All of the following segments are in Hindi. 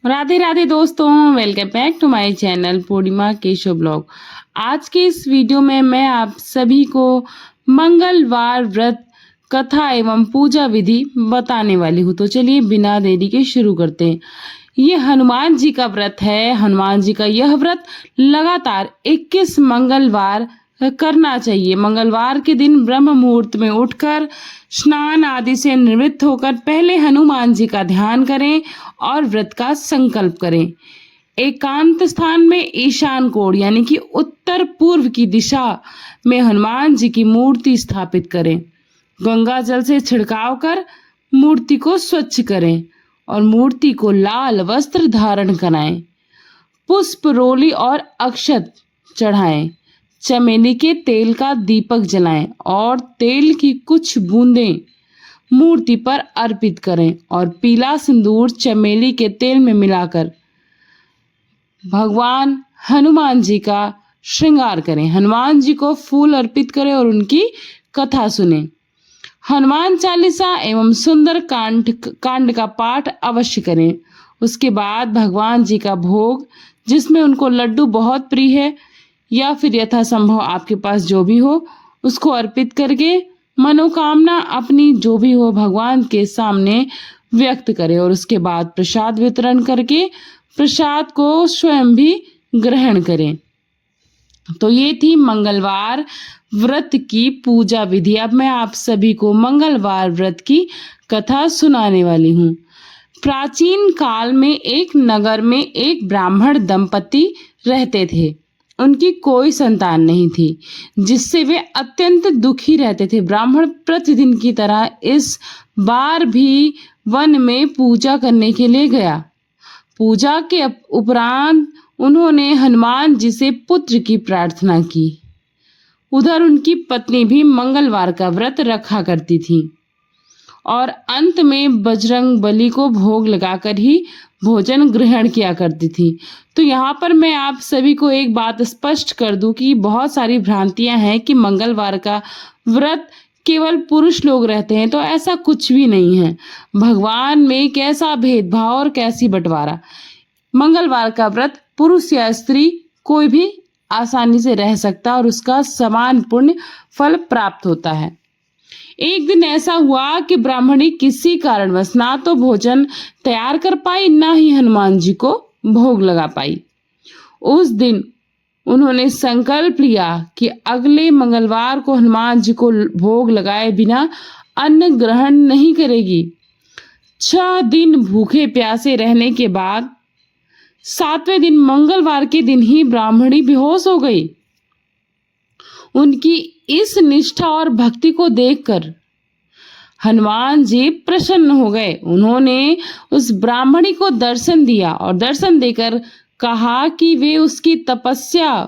राधे राधे दोस्तों, welcome back to my channel Purnima Keshav blog. आज के इस वीडियो में मैं आप सभी को मंगलवार व्रत कथा एवं पूजा विधि बताने वाली हूँ। तो चलिए बिना देरी के शुरू करते हैं। ये हनुमान जी का व्रत है। हनुमान जी का यह व्रत लगातार 21 मंगलवार करना चाहिए। मंगलवार के दिन ब्रह्म मुहूर्त में उठकर स्नान आदि से निवृत्त होकर पहले हनुमान जी का ध्यान करें और व्रत का संकल्प करें। एकांत स्थान में ईशान कोण यानी कि उत्तर पूर्व की दिशा में हनुमान जी की मूर्ति स्थापित करें। गंगा जल से छिड़काव कर मूर्ति को स्वच्छ करें और मूर्ति को लाल वस्त्र धारण कराएं। पुष्प, रोली और अक्षत चढ़ाएं। चमेली के तेल का दीपक जलाएं और तेल की कुछ बूंदें मूर्ति पर अर्पित करें और पीला सिंदूर चमेली के तेल में मिलाकर भगवान हनुमान जी का श्रृंगार करें। हनुमान जी को फूल अर्पित करें और उनकी कथा सुनें। हनुमान चालीसा एवं सुंदर कांड का पाठ अवश्य करें। उसके बाद भगवान जी का भोग, जिसमें उनको लड्डू बहुत प्रिय है या फिर यथासंभव आपके पास जो भी हो, उसको अर्पित करके मनोकामना अपनी जो भी हो भगवान के सामने व्यक्त करें और उसके बाद प्रसाद वितरण करके प्रसाद को स्वयं भी ग्रहण करें। तो ये थी मंगलवार व्रत की पूजा विधि। अब मैं आप सभी को मंगलवार व्रत की कथा सुनाने वाली हूँ। प्राचीन काल में एक नगर में एक ब्राह्मण दंपति रहते थे। उनकी कोई संतान नहीं थी, जिससे वे अत्यंत दुखी रहते थे। ब्राह्मण प्रतिदिन की तरह इस बार भी वन में पूजा करने के लिए गया। पूजा के उपरांत उन्होंने हनुमान जी से पुत्र की प्रार्थना की। उधर उनकी पत्नी भी मंगलवार का व्रत रखा करती थी और अंत में बजरंग बली को भोग लगाकर ही भोजन ग्रहण किया करती थी। तो यहाँ पर मैं आप सभी को एक बात स्पष्ट कर दूं कि बहुत सारी भ्रांतियां हैं कि मंगलवार का व्रत केवल पुरुष लोग रहते हैं। तो ऐसा कुछ भी नहीं है। भगवान में कैसा भेदभाव और कैसी बंटवारा। मंगलवार का व्रत पुरुष या स्त्री कोई भी आसानी से रह सकता और उसका समान पुण्य फल प्राप्त होता है। एक दिन ऐसा हुआ कि ब्राह्मणी किसी कारणवश ना तो भोजन तैयार कर पाई, ना ही हनुमान जी को भोग लगा पाई। उस दिन उन्होंने संकल्प लिया कि अगले मंगलवार को हनुमान जी को भोग लगाए बिना अन्न ग्रहण नहीं करेगी। 6 दिन भूखे प्यासे रहने के बाद 7वें दिन मंगलवार के दिन ही ब्राह्मणी बेहोश हो गई। उनकी इस निष्ठा और भक्ति को देखकर हनुमान जी प्रसन्न हो गए। उन्होंने उस ब्राह्मणी को दर्शन दिया और दर्शन देकर कहा कि वे उसकी तपस्या,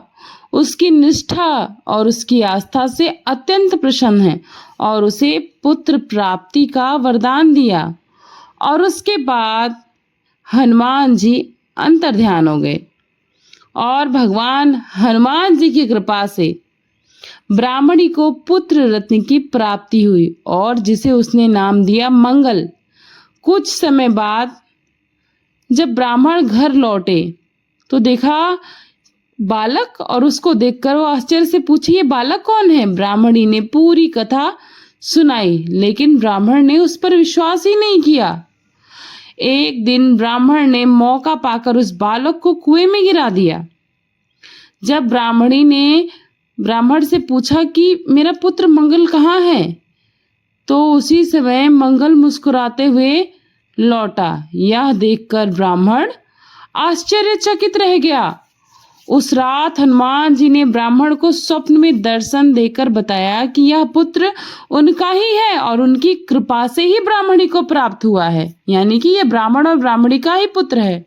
उसकी निष्ठा और उसकी आस्था से अत्यंत प्रसन्न हैं और उसे पुत्र प्राप्ति का वरदान दिया। और उसके बाद हनुमान जी अंतर्ध्यान हो गए और भगवान हनुमान जी की कृपा से ब्राह्मणी को पुत्र रत्न की प्राप्ति हुई और जिसे उसने नाम दिया मंगल। कुछ समय बाद जब ब्राह्मण घर लौटे तो देखा बालक और उसको देखकर वो आश्चर्य से पूछे, ये बालक कौन है? ब्राह्मणी ने पूरी कथा सुनाई, लेकिन ब्राह्मण ने उस पर विश्वास ही नहीं किया। एक दिन ब्राह्मण ने मौका पाकर उस बालक को कुएं में गिरा दिया। जब ब्राह्मणी ने ब्राह्मण से पूछा कि मेरा पुत्र मंगल कहाँ है, तो उसी समय मंगल मुस्कुराते हुए लौटा। यह देखकर ब्राह्मण आश्चर्यचकित रह गया। उस रात हनुमान जी ने ब्राह्मण को स्वप्न में दर्शन देकर बताया कि यह पुत्र उनका ही है और उनकी कृपा से ही ब्राह्मणी को प्राप्त हुआ है, यानी कि यह ब्राह्मण और ब्राह्मणी का ही पुत्र है।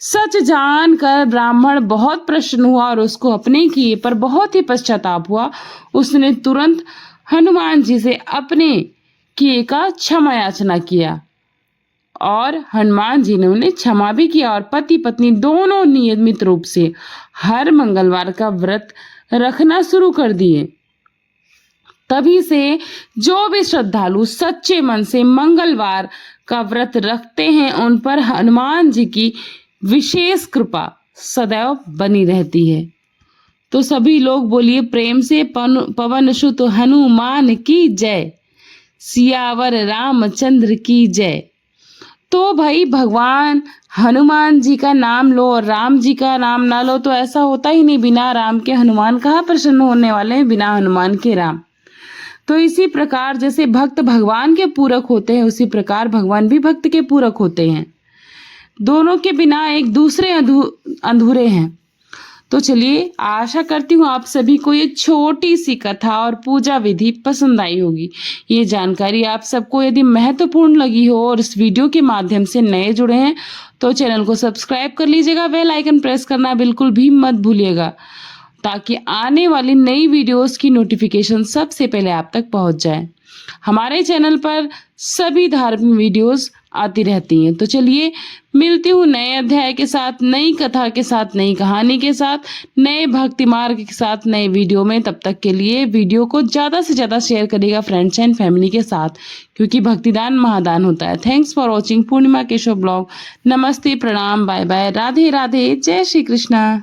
सच जानकर ब्राह्मण बहुत प्रसन्न हुआ और उसको अपने किए पर बहुत ही पश्चाताप हुआ। उसने तुरंत हनुमान जी से अपने किए का क्षमा याचना किया और हनुमान जी ने उन्हें क्षमा भी किया और पति पत्नी दोनों नियमित रूप से हर मंगलवार का व्रत रखना शुरू कर दिए। तभी से जो भी श्रद्धालु सच्चे मन से मंगलवार का व्रत रखते हैं उन पर हनुमान जी की विशेष कृपा सदैव बनी रहती है। तो सभी लोग बोलिए प्रेम से पवन सुत हनुमान की जय, सियावर रामचंद्र की जय। तो भाई भगवान हनुमान जी का नाम लो और राम जी का नाम ना लो तो ऐसा होता ही नहीं। बिना राम के हनुमान कहाँ प्रसन्न होने वाले हैं, बिना हनुमान के राम। तो इसी प्रकार जैसे भक्त भगवान के पूरक होते हैं, उसी प्रकार भगवान भी भक्त के पूरक होते हैं। दोनों के बिना एक दूसरे अधूरे हैं। तो चलिए, आशा करती हूँ आप सभी को ये छोटी सी कथा और पूजा विधि पसंद आई होगी। ये जानकारी आप सबको यदि महत्वपूर्ण लगी हो और इस वीडियो के माध्यम से नए जुड़े हैं तो चैनल को सब्सक्राइब कर लीजिएगा, बेल आइकन प्रेस करना बिल्कुल भी मत भूलिएगा, ताकि आने वाली नई वीडियोस की नोटिफिकेशन सबसे पहले आप तक पहुंच जाए। हमारे चैनल पर सभी धार्मिक वीडियोस आती रहती हैं। तो चलिए, मिलती हूँ नए अध्याय के साथ, नई कथा के साथ, नई कहानी के साथ, नए भक्ति मार्ग के साथ, नए वीडियो में। तब तक के लिए वीडियो को ज़्यादा से ज़्यादा शेयर करिएगा फ्रेंड्स एंड फैमिली के साथ, क्योंकि भक्तिदान महादान होता है। Thanks for watching Purnima Keshav blog. नमस्ते, प्रणाम, बाय बाय, राधे राधे, जय श्री कृष्णा।